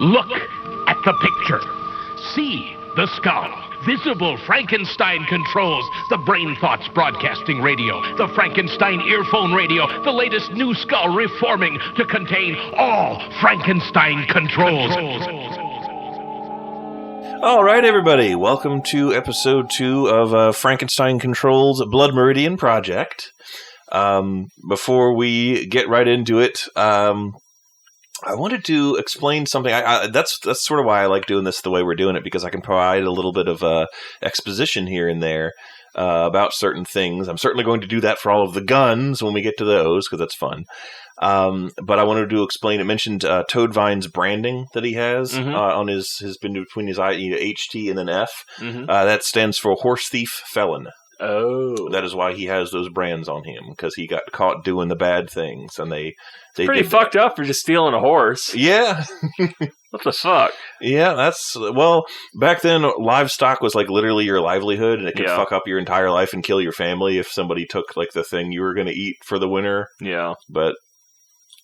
Look at the picture. See the skull. Visible Frankenstein controls. The Brain Thoughts broadcasting radio. The Frankenstein earphone radio. The latest new skull reforming to contain all Frankenstein controls. All right, everybody. Welcome to episode 2 of Frankenstein Controls Blood Meridian project. Before we get right into it, I wanted to explain something. That's sort of why I like doing this the way we're doing it, because I can provide a little bit of exposition here and there about certain things. I'm certainly going to do that for all of the guns when we get to those, because that's fun. But I wanted to explain. It mentioned Toadvine's branding that he has on his been between his HT and then F. That stands for Horse Thief Felon. Oh, that is why he has those brands on him, because he got caught doing the bad things, and they pretty fucked up for just stealing a horse. Yeah. What the fuck? Yeah, back then livestock was like literally your livelihood, and it could fuck up your entire life and kill your family if somebody took like the thing you were going to eat for the winter. Yeah. But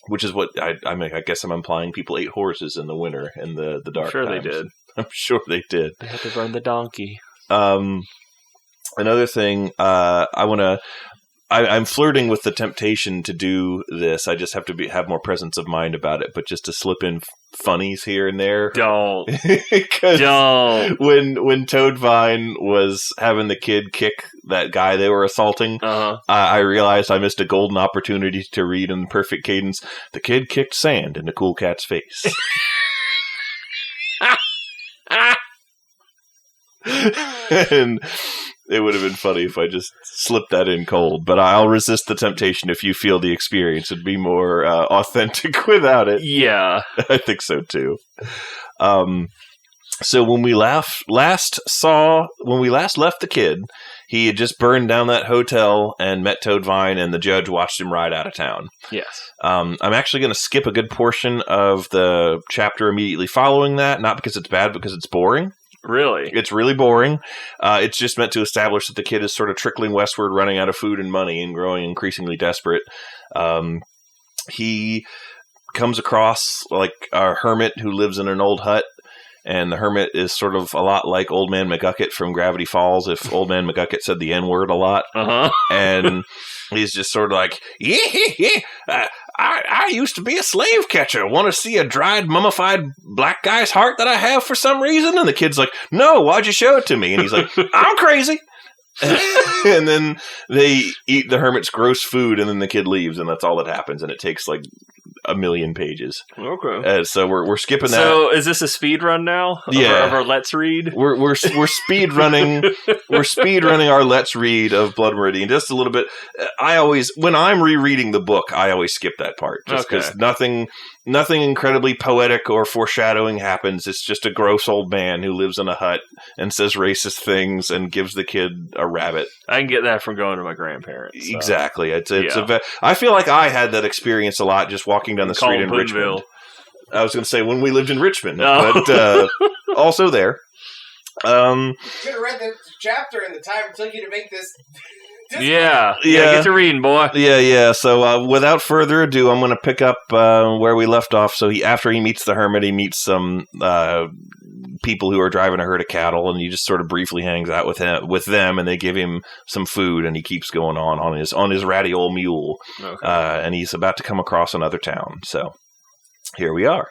which is what I mean, I guess I'm implying people ate horses in the winter in the dark times. They did. I'm sure they did. They had to burn the donkey. Another thing, I'm flirting with the temptation to do this. I just have to have more presence of mind about it, but just to slip in funnies here and there. Don't. Don't. When Toadvine was having the kid kick that guy they were assaulting, I realized I missed a golden opportunity to read in perfect cadence, "The kid kicked sand into Cool Cat's face." And it would have been funny if I just slipped that in cold, but I'll resist the temptation if you feel the experience would be more authentic without it. Yeah. I think so too. So when we last left the kid, he had just burned down that hotel and met Toadvine, and the judge watched him ride out of town. Yes. I'm actually going to skip a good portion of the chapter immediately following that, not because it's bad, because it's boring. Really? It's really boring. It's just meant to establish that the kid is sort of trickling westward, running out of food and money, and growing increasingly desperate. He comes across like a hermit who lives in an old hut, and the hermit is sort of a lot like Old Man McGucket from Gravity Falls, if Old Man McGucket said the N-word a lot. And he's just sort of like, I used to be a slave catcher. Want to see a dried, mummified black guy's heart that I have for some reason? And the kid's like, no, why'd you show it to me? And he's like, I'm crazy. And then they eat the hermit's gross food, and then the kid leaves, and that's all that happens. And it takes like a million pages. Okay. So we're skipping that. So is this a speed run now? Yeah. Of our Let's Read? We're speed running. We're speed running our Let's Read of Blood Meridian just a little bit. When I'm rereading the book, I always skip that part just because nothing incredibly poetic or foreshadowing happens. It's just a gross old man who lives in a hut and says racist things and gives the kid a rabbit. I can get that from going to my grandparents. So. Exactly. I feel like I had that experience a lot just walking down the street in Richmond. I was going to say when we lived in Richmond, but also there. You should have read the chapter in the time it took you to make this. Yeah, get to reading, boy. Yeah. So without further ado, I'm going to pick up where we left off. So after he meets the hermit, he meets some people who are driving a herd of cattle, and he just sort of briefly hangs out with them, and they give him some food, and he keeps going on his ratty old mule. Okay. And he's about to come across another town. So here we are.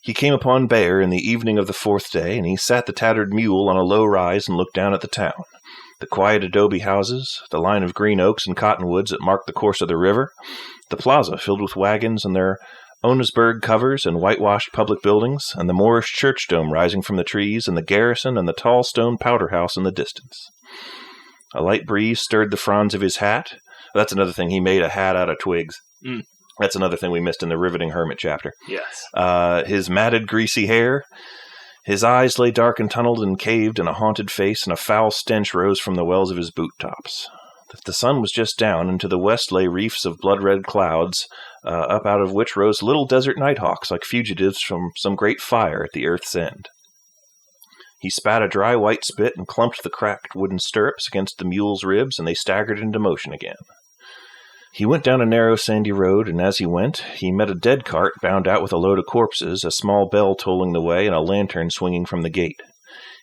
He came upon Bear in the evening of the 4th day, and he sat the tattered mule on a low rise and looked down at the town. The quiet adobe houses, the line of green oaks and cottonwoods that marked the course of the river, the plaza filled with wagons and their Onisberg covers and whitewashed public buildings, and the Moorish church dome rising from the trees, and the garrison and the tall stone powder house in the distance. A light breeze stirred the fronds of his hat. That's another thing. He made a hat out of twigs. Mm. That's another thing we missed in the riveting hermit chapter. Yes. His matted, greasy hair. His eyes lay dark and tunneled and caved in a haunted face, and a foul stench rose from the wells of his boot tops. The sun was just down, and to the west lay reefs of blood-red clouds, up out of which rose little desert nighthawks like fugitives from some great fire at the earth's end. He spat a dry white spit and clumped the cracked wooden stirrups against the mule's ribs, and they staggered into motion again. He went down a narrow sandy road, and as he went, he met a dead cart bound out with a load of corpses, a small bell tolling the way, and a lantern swinging from the gate.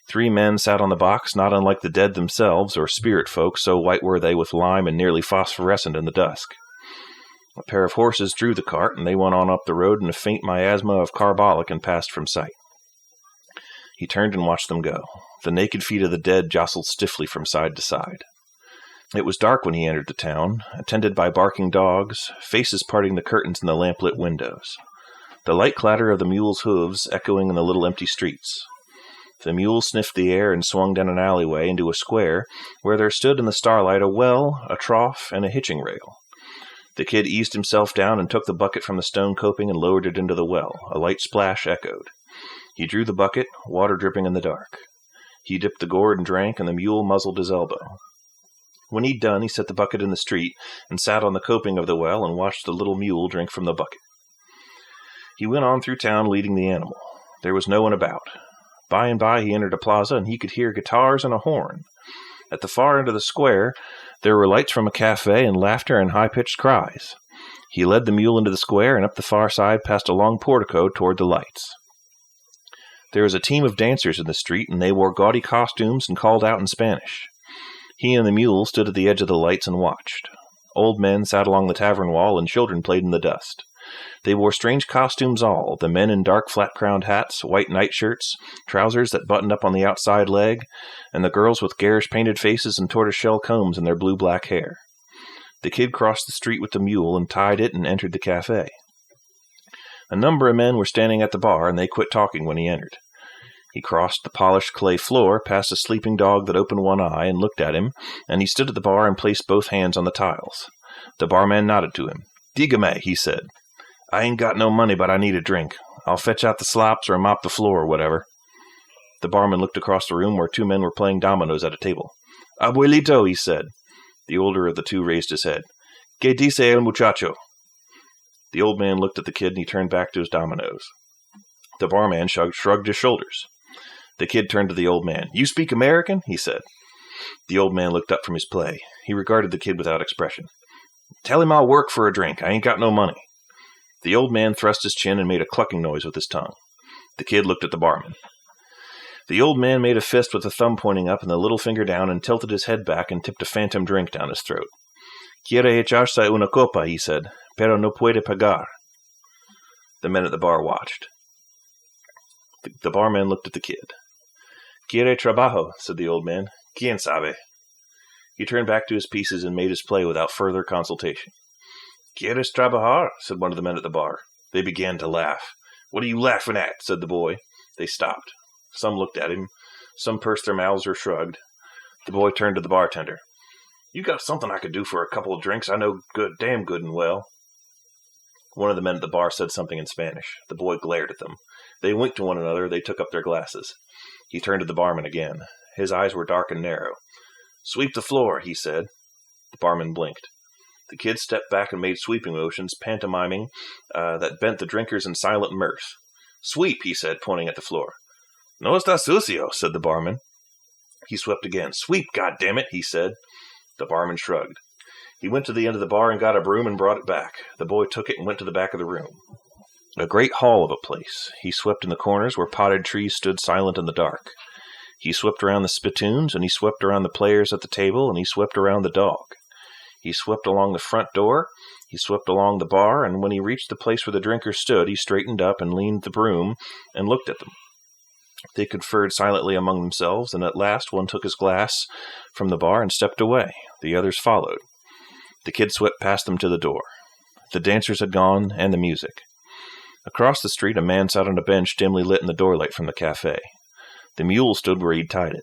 3 men sat on the box, not unlike the dead themselves, or spirit folk, so white were they with lime and nearly phosphorescent in the dusk. A pair of horses drew the cart, and they went on up the road in a faint miasma of carbolic and passed from sight. He turned and watched them go. The naked feet of the dead jostled stiffly from side to side. It was dark when he entered the town, attended by barking dogs, faces parting the curtains in the lamplit windows. The light clatter of the mules' hooves echoing in the little empty streets. The mule sniffed the air and swung down an alleyway into a square where there stood in the starlight a well, a trough, and a hitching rail. The kid eased himself down and took the bucket from the stone coping and lowered it into the well. A light splash echoed. He drew the bucket, water dripping in the dark. He dipped the gourd and drank, and the mule muzzled his elbow. When he'd done, he set the bucket in the street and sat on the coping of the well and watched the little mule drink from the bucket. He went on through town leading the animal. There was no one about. By and by he entered a plaza, and he could hear guitars and a horn. At the far end of the square, there were lights from a cafe and laughter and high-pitched cries. He led the mule into the square and up the far side past a long portico toward the lights. There was a team of dancers in the street, and they wore gaudy costumes and called out in Spanish. He and the mule stood at the edge of the lights and watched. Old men sat along the tavern wall, and children played in the dust. They wore strange costumes all, the men in dark flat-crowned hats, white nightshirts, trousers that buttoned up on the outside leg, and the girls with garish painted faces and tortoiseshell combs in their blue-black hair. The kid crossed the street with the mule and tied it and entered the cafe. A number of men were standing at the bar, and they quit talking when he entered. He crossed the polished clay floor, past a sleeping dog that opened one eye and looked at him, and he stood at the bar and placed both hands on the tiles. The barman nodded to him. "Dígame," he said. "I ain't got no money, but I need a drink. I'll fetch out the slops or mop the floor or whatever." The barman looked across the room where 2 men were playing dominoes at a table. "Abuelito," he said. The older of the 2 raised his head. "Que dice el muchacho?" The old man looked at the kid and he turned back to his dominoes. The barman shrugged his shoulders. The kid turned to the old man. "You speak American?" he said. The old man looked up from his play. He regarded the kid without expression. "Tell him I'll work for a drink. I ain't got no money." The old man thrust his chin and made a clucking noise with his tongue. The kid looked at the barman. The old man made a fist with the thumb pointing up and the little finger down and tilted his head back and tipped a phantom drink down his throat. "Quiere echarse una copa," he said, "pero no puede pagar." The men at the bar watched. The barman looked at the kid. "Quiere trabajo," said the old man. "Quien sabe?" He turned back to his pieces and made his play without further consultation. "Quieres trabajar?" said one of the men at the bar. They began to laugh. "What are you laughing at?" said the boy. They stopped. Some looked at him. Some pursed their mouths or shrugged. The boy turned to the bartender. "You got something I could do for a couple of drinks? I know damn good and well." One of the men at the bar said something in Spanish. The boy glared at them. They winked to one another. They took up their glasses. He turned to the barman again. His eyes were dark and narrow. "Sweep the floor," he said. The barman blinked. The kid stepped back and made sweeping motions, pantomiming, that bent the drinkers in silent mirth. "Sweep," he said, pointing at the floor. "No está sucio," said the barman. He swept again. "Sweep, goddammit," he said. The barman shrugged. He went to the end of the bar and got a broom and brought it back. The boy took it and went to the back of the room. A great hall of a place. He swept in the corners where potted trees stood silent in the dark. He swept around the spittoons, and he swept around the players at the table, and he swept around the dog. He swept along the front door, he swept along the bar, and when he reached the place where the drinkers stood, he straightened up and leaned the broom and looked at them. They conferred silently among themselves, and at last one took his glass from the bar and stepped away. The others followed. The kid swept past them to the door. The dancers had gone, and the music. Across the street, a man sat on a bench dimly lit in the doorlight from the cafe. The mule stood where he'd tied it.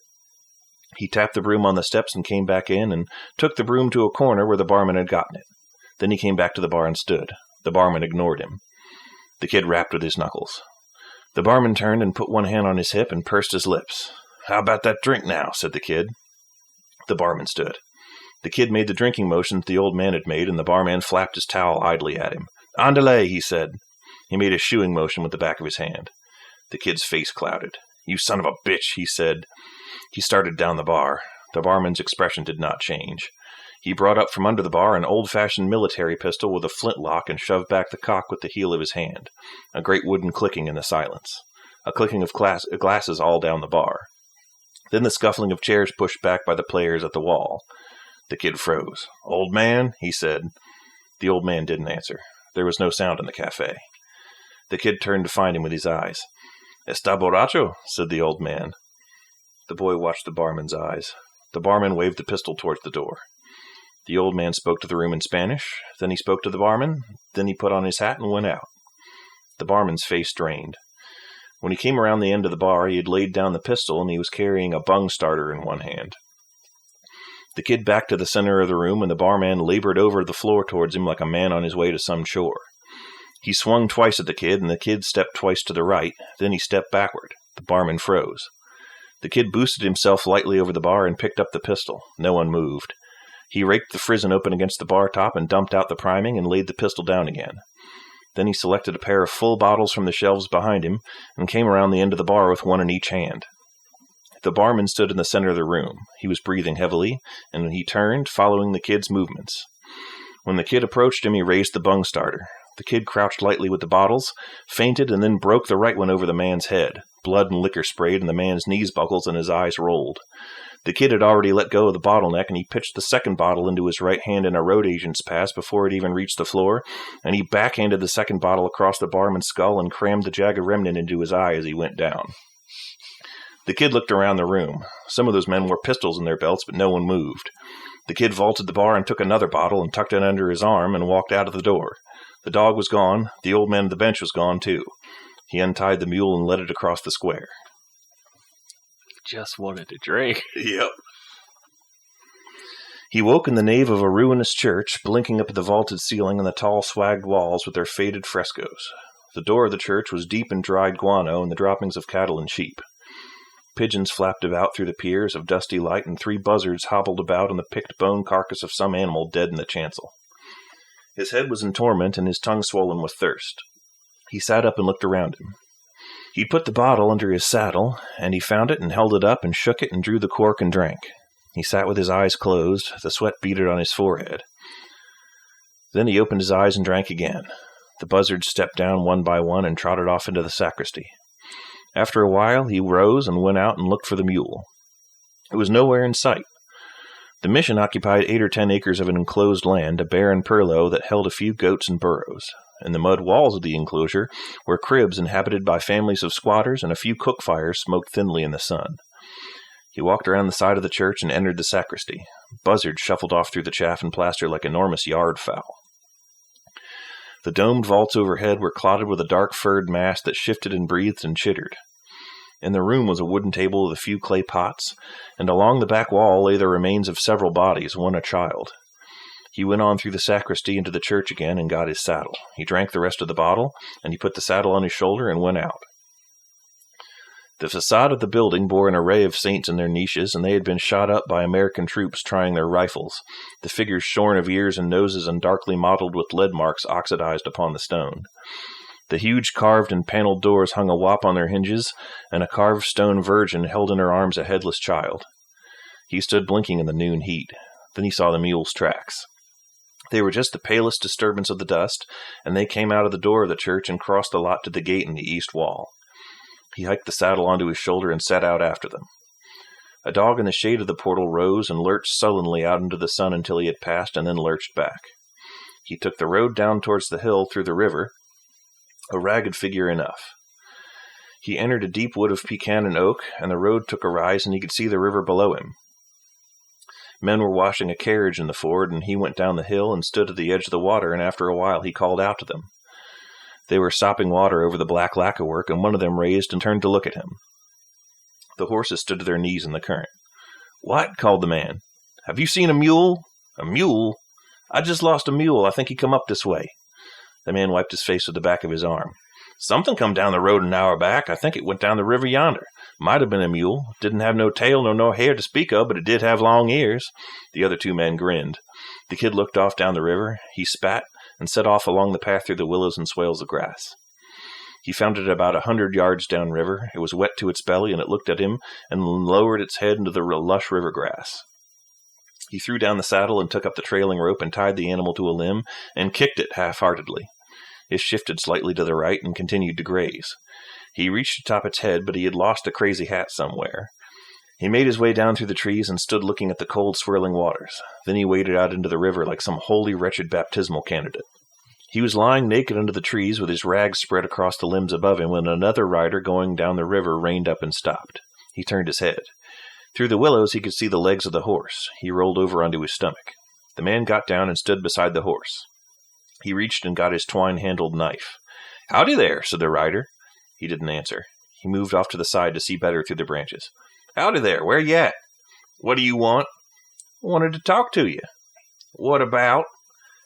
He tapped the broom on the steps and came back in and took the broom to a corner where the barman had gotten it. Then he came back to the bar and stood. The barman ignored him. The kid rapped with his knuckles. The barman turned and put one hand on his hip and pursed his lips. "How about that drink now?" said the kid. The barman stood. The kid made the drinking motions the old man had made, and the barman flapped his towel idly at him. "Andale," he said. He made a shooing motion with the back of his hand. The kid's face clouded. "You son of a bitch," he said. He started down the bar. The barman's expression did not change. He brought up from under the bar an old-fashioned military pistol with a flintlock and shoved back the cock with the heel of his hand, a great wooden clicking in the silence, a clicking of glasses all down the bar. Then the scuffling of chairs pushed back by the players at the wall. The kid froze. "Old man?" he said. The old man didn't answer. There was no sound in the cafe. The kid turned to find him with his eyes. "Está borracho?" said the old man. The boy watched the barman's eyes. The barman waved the pistol towards the door. The old man spoke to the room in Spanish. Then he spoke to the barman. Then he put on his hat and went out. The barman's face drained. When he came around the end of the bar, he had laid down the pistol, and he was carrying a bung starter in one hand. The kid backed to the center of the room, and the barman labored over the floor towards him like a man on his way to some chore. He swung twice at the kid, and the kid stepped twice to the right. Then he stepped backward. The barman froze. The kid boosted himself lightly over the bar and picked up the pistol. No one moved. He raked the frizzen open against the bar top and dumped out the priming and laid the pistol down again. Then he selected a pair of full bottles from the shelves behind him and came around the end of the bar with one in each hand. The barman stood in the center of the room. He was breathing heavily, and he turned, following the kid's movements. When the kid approached him, he raised the bung starter. The kid crouched lightly with the bottles, fainted, and then broke the right one over the man's head. Blood and liquor sprayed, and the man's knees buckled and his eyes rolled. The kid had already let go of the bottleneck, and he pitched the second bottle into his right hand in a road agent's pass before it even reached the floor, and he backhanded the second bottle across the barman's skull and crammed the jagged remnant into his eye as he went down. The kid looked around the room. Some of those men wore pistols in their belts, but no one moved. The kid vaulted the bar and took another bottle and tucked it under his arm and walked out of the door. The dog was gone. The old man on the bench was gone, too. He untied the mule and led it across the square. Just wanted to drink. Yep. He woke in the nave of a ruinous church, blinking up at the vaulted ceiling and the tall swagged walls with their faded frescoes. The door of the church was deep in dried guano and the droppings of cattle and sheep. Pigeons flapped about through the piers of dusty light, and 3 buzzards hobbled about on the picked bone carcass of some animal dead in the chancel. His head was in torment and his tongue swollen with thirst. He sat up and looked around him. He put the bottle under his saddle, and he found it and held it up and shook it and drew the cork and drank. He sat with his eyes closed, the sweat beaded on his forehead. Then he opened his eyes and drank again. The buzzards stepped down one by one and trotted off into the sacristy. After a while, he rose and went out and looked for the mule. It was nowhere in sight. The mission occupied 8 or 10 acres of an enclosed land, a barren purlieu that held a few goats and burros. In the mud walls of the enclosure were cribs inhabited by families of squatters, and a few cook fires smoked thinly in the sun. He walked around the side of the church and entered the sacristy. Buzzards shuffled off through the chaff and plaster like enormous yard fowl. The domed vaults overhead were clotted with a dark furred mass that shifted and breathed and chittered. In the room was a wooden table with a few clay pots, and along the back wall lay the remains of several bodies, one a child. He went on through the sacristy into the church again and got his saddle. He drank the rest of the bottle, and he put the saddle on his shoulder and went out. The facade of the building bore an array of saints in their niches, and they had been shot up by American troops trying their rifles, the figures shorn of ears and noses and darkly mottled with lead marks oxidized upon the stone. The huge carved and paneled doors hung a whop on their hinges, and a carved stone virgin held in her arms a headless child. He stood blinking in the noon heat. Then he saw the mule's tracks. They were just the palest disturbance of the dust, and they came out of the door of the church and crossed the lot to the gate in the east wall. He hiked the saddle onto his shoulder and set out after them. A dog in the shade of the portal rose and lurched sullenly out into the sun until he had passed, and then lurched back. He took the road down towards the hill through the river, a ragged figure enough. He entered a deep wood of pecan and oak, and the road took a rise, and he could see the river below him. Men were washing a carriage in the ford, and he went down the hill and stood at the edge of the water, and after a while he called out to them. They were sopping water over the black lacquerwork, and one of them raised and turned to look at him. The horses stood to their knees in the current. "What?" called the man. "Have you seen a mule?" "A mule? I just lost a mule. I think he come up this way." The man wiped his face with the back of his arm. "Something come down the road an hour back. I think it went down the river yonder. Might have been a mule. Didn't have no tail nor no hair to speak of, but it did have long ears." The other 2 men grinned. The kid looked off down the river. He spat and set off along the path through the willows and swales of grass. He found it about 100 yards downriver. It was wet to its belly, and it looked at him and lowered its head into the lush river grass. He threw down the saddle and took up the trailing rope and tied the animal to a limb and kicked it half-heartedly. It shifted slightly to the right and continued to graze. He reached atop its head, but he had lost a crazy hat somewhere. He made his way down through the trees and stood looking at the cold, swirling waters. Then he waded out into the river like some wholly wretched baptismal candidate. He was lying naked under the trees with his rags spread across the limbs above him when another rider going down the river reined up and stopped. He turned his head. Through the willows he could see the legs of the horse. He rolled over onto his stomach. The man got down and stood beside the horse. He reached and got his twine-handled knife. "Howdy there," said the rider. He didn't answer. He moved off to the side to see better through the branches. "Howdy there, where you at?" "What do you want?" "Wanted to talk to you." "What about?"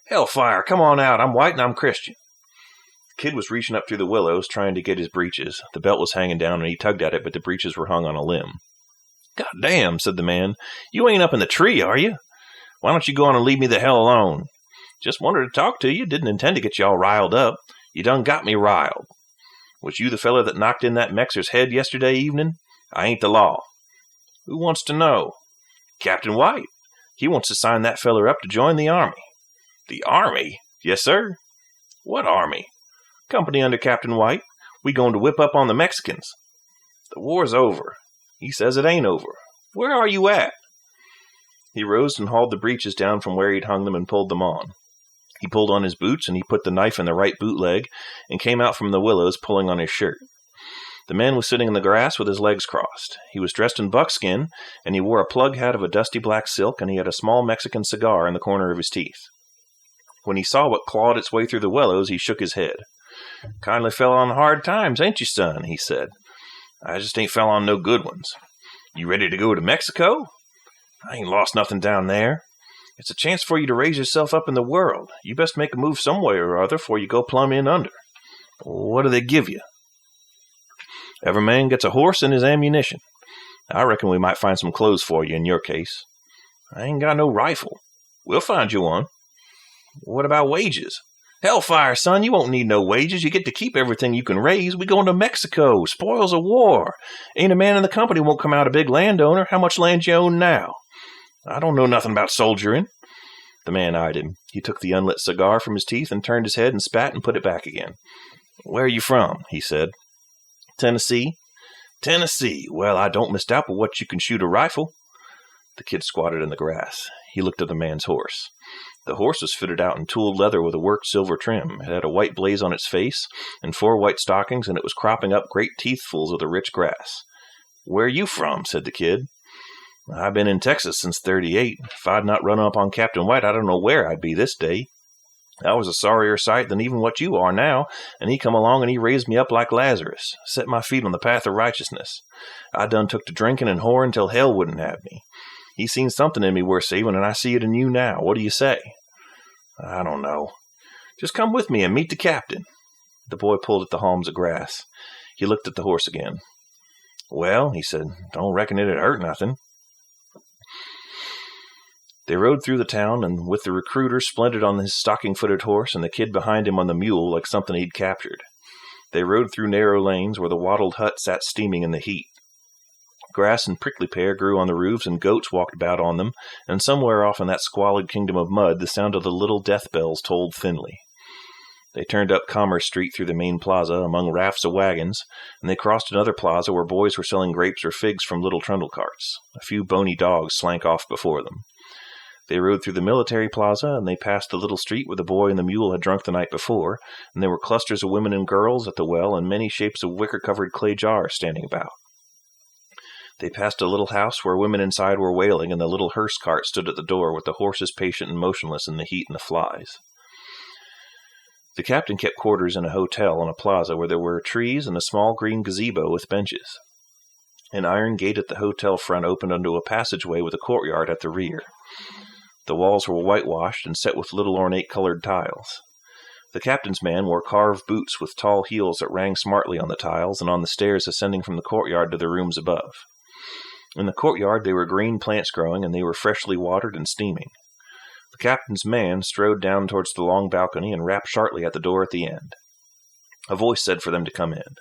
"Hellfire, come on out. I'm white and I'm Christian." The kid was reaching up through the willows, trying to get his breeches. The belt was hanging down and he tugged at it, but the breeches were hung on a limb. "God damn," said the man. "You ain't up in the tree, are you? Why don't you go on and leave me the hell alone?" "Just wanted to talk to you. Didn't intend to get you all riled up. You done got me riled." "Was you the feller that knocked in that Mexer's head yesterday evening?" "I ain't the law." "Who wants to know?" "Captain White. He wants to sign that feller up to join the Army." "The Army?" "Yes, sir." "What Army?" "Company under Captain White. We going to whip up on the Mexicans." "The war's over." "He says it ain't over. Where are you at?" He rose and hauled the breeches down from where he'd hung them and pulled them on. He pulled on his boots and he put the knife in the right boot leg and came out from the willows pulling on his shirt. The man was sitting in the grass with his legs crossed. He was dressed in buckskin, and he wore a plug hat of a dusty black silk, and he had a small Mexican cigar in the corner of his teeth. When he saw what clawed its way through the willows, he shook his head. "Kindly fell on hard times, ain't you, son?" he said. "I just ain't fell on no good ones." "You ready to go to Mexico?" "I ain't lost nothing down there." "It's a chance for you to raise yourself up in the world. You best make a move some way or other before you go plumb in under." "What do they give you?" "Every man gets a horse and his ammunition. I reckon we might find some clothes for you in your case." "I ain't got no rifle." "We'll find you one." "What about wages?" "Hellfire, son, you won't need no wages. You get to keep everything you can raise. We going to Mexico. Spoils of war. Ain't a man in the company won't come out a big landowner. How much land you own now?" "I don't know nothing about soldiering." The man eyed him. He took the unlit cigar from his teeth and turned his head and spat and put it back again. "Where are you from?" he said. "Tennessee." "Tennessee. Well, I don't misdoubt but what you can shoot a rifle." The kid squatted in the grass. He looked at the man's horse. The horse was fitted out in tooled leather with a worked silver trim. It had a white blaze on its face and 4 white stockings, and it was cropping up great teethfuls of the rich grass. "Where you from?" said the kid. "I've been in Texas since '38. If I'd not run up on Captain White, I don't know where I'd be this day. I was a sorrier sight than even what you are now, and he come along and he raised me up like Lazarus, set my feet on the path of righteousness. I done took to drinking and whoring till hell wouldn't have me. He seen something in me worth saving, and I see it in you now. What do you say?" "I don't know." "Just come with me and meet the captain." The boy pulled at the haulms of grass. He looked at the horse again. "Well," he said, "don't reckon it'd hurt nothing." They rode through the town, and with the recruiter splendid on his stocking-footed horse and the kid behind him on the mule like something he'd captured. They rode through narrow lanes where the wattled hut sat steaming in the heat. Grass and prickly pear grew on the roofs, and goats walked about on them, and somewhere off in that squalid kingdom of mud the sound of the little death bells tolled thinly. They turned up Commerce Street through the main plaza among rafts of wagons, and they crossed another plaza where boys were selling grapes or figs from little trundle carts. A few bony dogs slank off before them. They rode through the military plaza, and they passed the little street where the boy and the mule had drunk the night before, and there were clusters of women and girls at the well and many shapes of wicker-covered clay jars standing about. They passed a little house where women inside were wailing, and the little hearse cart stood at the door with the horses patient and motionless in the heat and the flies. The captain kept quarters in a hotel on a plaza where there were trees and a small green gazebo with benches. An iron gate at the hotel front opened onto a passageway with a courtyard at the rear. The walls were whitewashed and set with little ornate-colored tiles. The captain's man wore carved boots with tall heels that rang smartly on the tiles and on the stairs ascending from the courtyard to the rooms above. In the courtyard there were green plants growing, and they were freshly watered and steaming. The captain's man strode down towards the long balcony and rapped sharply at the door at the end. A voice said for them to come in.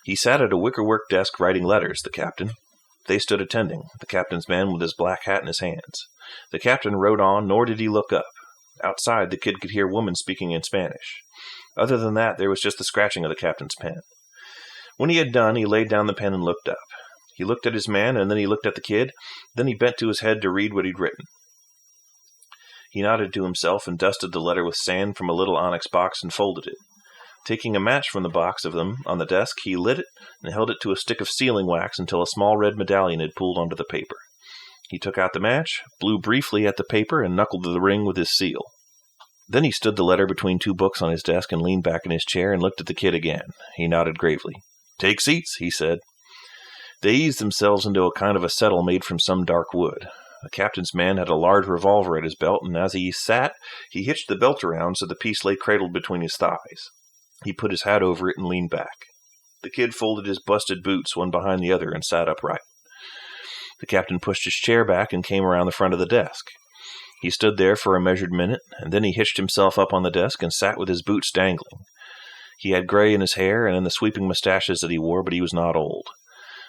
He sat at a wickerwork desk writing letters, the captain. They stood attending, the captain's man with his black hat in his hands. The captain rode on, nor did he look up. Outside, the kid could hear women speaking in Spanish. Other than that, there was just the scratching of the captain's pen. When he had done, he laid down the pen and looked up. He looked at his man, and then he looked at the kid. Then he bent to his head to read what he'd written. He nodded to himself and dusted the letter with sand from a little onyx box and folded it. Taking a match from the box of them on the desk, he lit it and held it to a stick of sealing wax until a small red medallion had pooled onto the paper. He took out the match, blew briefly at the paper, and knuckled the ring with his seal. Then he stood the letter between two books on his desk and leaned back in his chair and looked at the kid again. He nodded gravely. "Take seats," he said. They eased themselves into a kind of a settle made from some dark wood. The captain's man had a large revolver at his belt, and as he sat, he hitched the belt around so the piece lay cradled between his thighs. He put his hat over it and leaned back. The kid folded his busted boots one behind the other and sat upright. The captain pushed his chair back and came around the front of the desk. He stood there for a measured minute, and then he hitched himself up on the desk and sat with his boots dangling. He had gray in his hair and in the sweeping mustaches that he wore, but he was not old.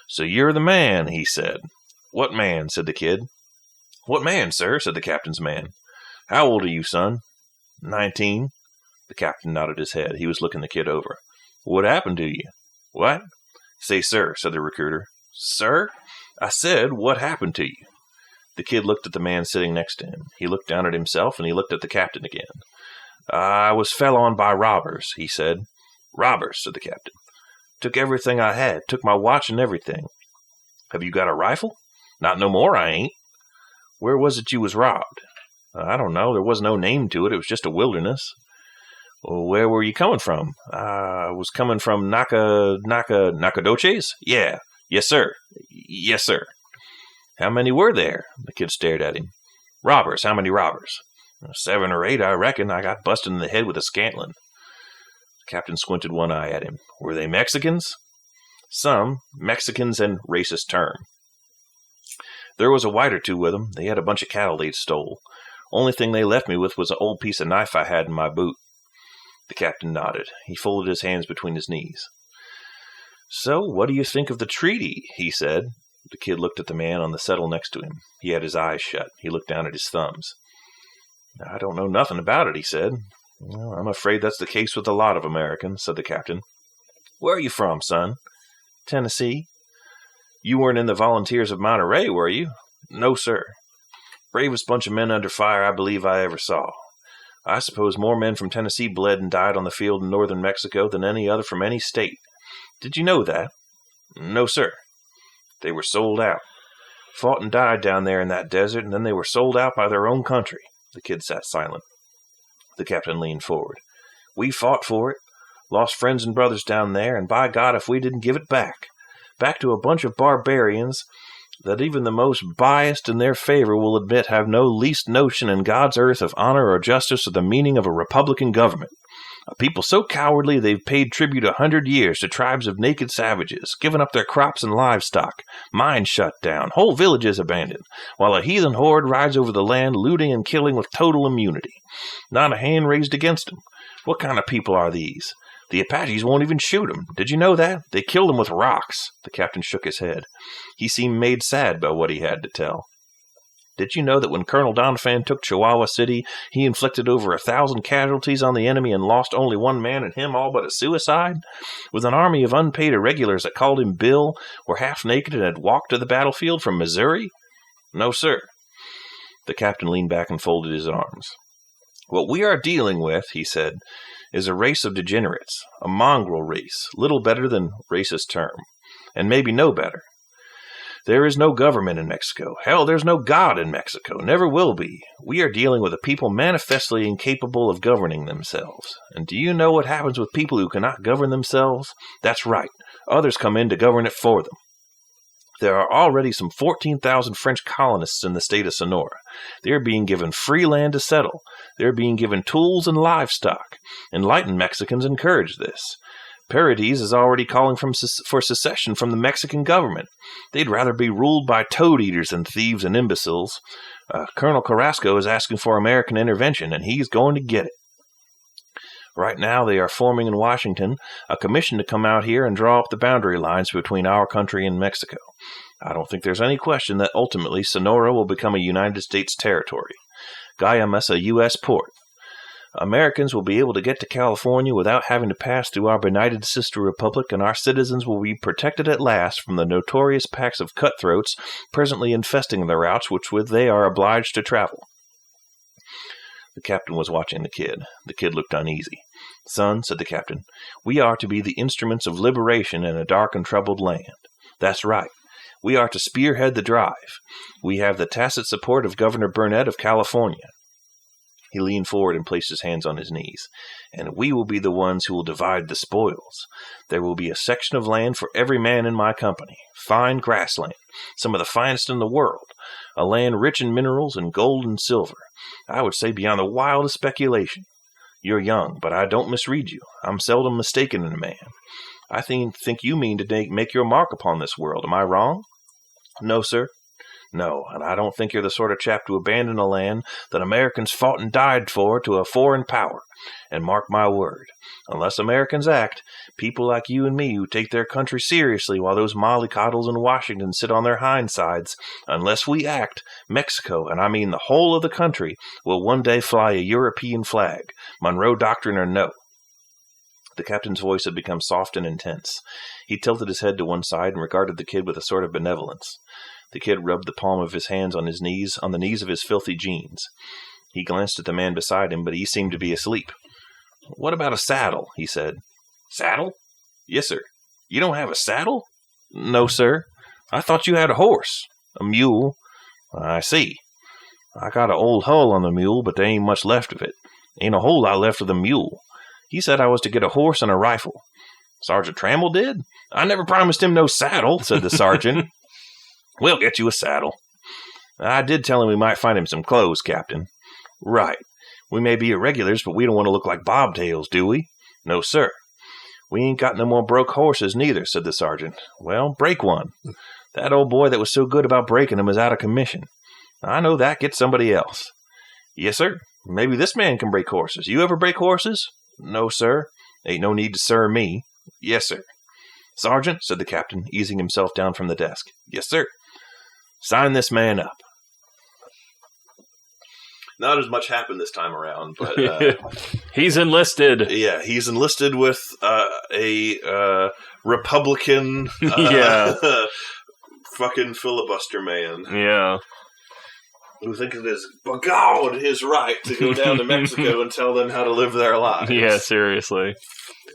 "So you're the man," he said. "What man?" said the kid. "What man, sir?" said the captain's man. "How old are you, son?" 19. The captain nodded his head. He was looking the kid over. "What happened to you?" "What?" "Say, sir," said the recruiter. "Sir?" "I said, what happened to you?" The kid looked at the man sitting next to him. He looked down at himself, and he looked at the captain again. "I was fell on by robbers," he said. "Robbers," said the captain. "Took everything I had. Took my watch and everything." "Have you got a rifle?" "Not no more, I ain't." "Where was it you was robbed?" "I don't know. There was no name to it. It was just a wilderness." "Well, where were you coming from?" "I was coming from Nacogdoches?" "Yeah. Yes, sir. Yes, sir." "How many were there?" The kid stared at him. "Robbers. How many robbers?" "7 or 8, I reckon. I got busted in the head with a scantlin." The captain squinted one eye at him. "Were they Mexicans?" "Some. Mexicans and racist term." "There was a white or two with them. They had a bunch of cattle they'd stole. Only thing they left me with was an old piece of knife I had in my boot." The captain nodded. He folded his hands between his knees. "So, what do you think of the treaty?" he said. The kid looked at the man on the settle next to him. He had his eyes shut. He looked down at his thumbs. "I don't know nothing about it," he said. "Well, I'm afraid that's the case with a lot of Americans," said the captain. "Where are you from, son?" "Tennessee." "You weren't in the Volunteers of Monterey, were you?" "No, sir." "Bravest bunch of men under fire I believe I ever saw. I suppose more men from Tennessee bled and died on the field in northern Mexico than any other from any state. Did you know that?" "No, sir." "They were sold out. Fought and died down there in that desert, and then they were sold out by their own country." The kid sat silent. The captain leaned forward. "We fought for it. Lost friends and brothers down there, and by God, if we didn't give it back to a bunch of barbarians that even the most biased in their favor will admit have no least notion in God's earth of honor or justice or the meaning of a republican government. A people so cowardly they've paid tribute 100 years to tribes of naked savages, given up their crops and livestock, mines shut down, whole villages abandoned, while a heathen horde rides over the land, looting and killing with total immunity. Not a hand raised against them. What kind of people are these? The Apaches won't even shoot them. Did you know that? They killed them with rocks." The captain shook his head. He seemed made sad by what he had to tell. "Did you know that when Colonel Doniphan took Chihuahua City, he inflicted over 1,000 casualties on the enemy and lost only one man, and him all but a suicide? With an army of unpaid irregulars that called him Bill, were half naked and had walked to the battlefield from Missouri?" "No, sir." The captain leaned back and folded his arms. "What we are dealing with," he said, "is a race of degenerates, a mongrel race, little better than racist term, and maybe no better. There is no government in Mexico. Hell, there's no God in Mexico. Never will be. We are dealing with a people manifestly incapable of governing themselves. And do you know what happens with people who cannot govern themselves? That's right. Others come in to govern it for them. There are already some 14,000 French colonists in the state of Sonora. They are being given free land to settle. They are being given tools and livestock. Enlightened Mexicans encourage this. Paradis is already calling for secession from the Mexican government. They'd rather be ruled by toad-eaters than thieves and imbeciles. Colonel Carrasco is asking for American intervention, and he's going to get it." Right now they are forming in Washington a commission to come out here and draw up the boundary lines between our country and Mexico. I don't think there's any question that ultimately Sonora will become a United States territory. Guaymas a U.S. port. Americans will be able to get to California without having to pass through our benighted sister republic, and our citizens will be protected at last from the notorious packs of cutthroats presently infesting the routes which with they are obliged to travel. The captain was watching the kid. The kid looked uneasy. Son, said the captain, we are to be the instruments of liberation in a dark and troubled land. That's right. We are to spearhead the drive. We have the tacit support of Governor Burnett of California. He leaned forward and placed his hands on his knees. And we will be the ones who will divide the spoils. There will be a section of land for every man in my company. Fine grassland, some of the finest in the world. A land rich in minerals and gold and silver. I would say beyond the wildest speculation. You're young, but I don't misread you. I'm seldom mistaken in a man. I think you mean to make your mark upon this world. Am I wrong? No, sir. No, and I don't think you're the sort of chap to abandon a land that Americans fought and died for to a foreign power. And mark my word, unless Americans act, people like you and me who take their country seriously while those mollycoddles in Washington sit on their hindsides, unless we act, Mexico, and I mean the whole of the country, will one day fly a European flag, Monroe Doctrine or no. The captain's voice had become soft and intense. He tilted his head to one side and regarded the kid with a sort of benevolence. The kid rubbed the palm of his hands on the knees of his filthy jeans. He glanced at the man beside him, but he seemed to be asleep. What about a saddle? He said. Saddle? Yes, sir. You don't have a saddle? No, sir. I thought you had a horse. A mule. I see. I got an old hull on the mule, but there ain't much left of it. Ain't a whole lot left of the mule. He said I was to get a horse and a rifle. Sergeant Trammell did? I never promised him no saddle, said the sergeant. We'll get you a saddle. I did tell him we might find him some clothes, Captain. Right. We may be irregulars, but we don't want to look like bobtails, do we? No, sir. We ain't got no more broke horses, neither, said the sergeant. Well, break one. That old boy that was so good about breaking them is out of commission. I know that. Get somebody else. Yes, sir. Maybe this man can break horses. You ever break horses? No, sir. Ain't no need to sir me. Yes, sir. Sergeant, said the captain, easing himself down from the desk. Yes, sir. Sign this man up. Not as much happened this time around, but he's enlisted. Yeah, he's enlisted with a Republican fucking filibuster man. Yeah. Who thinks it is begawed his right to go down to Mexico and tell them how to live their lives. Yeah, seriously.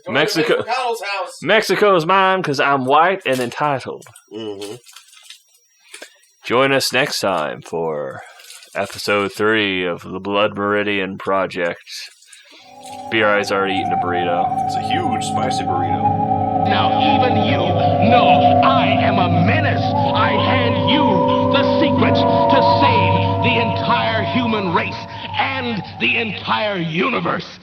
Mexico's mine because I'm white and entitled. Mm-hmm. Join us next time for episode 3 of the Blood Meridian Project. B.R.I.'s already eaten a burrito. It's a huge, spicy burrito. Now even you know I am a menace. I hand you the secrets to save the entire human race and the entire universe.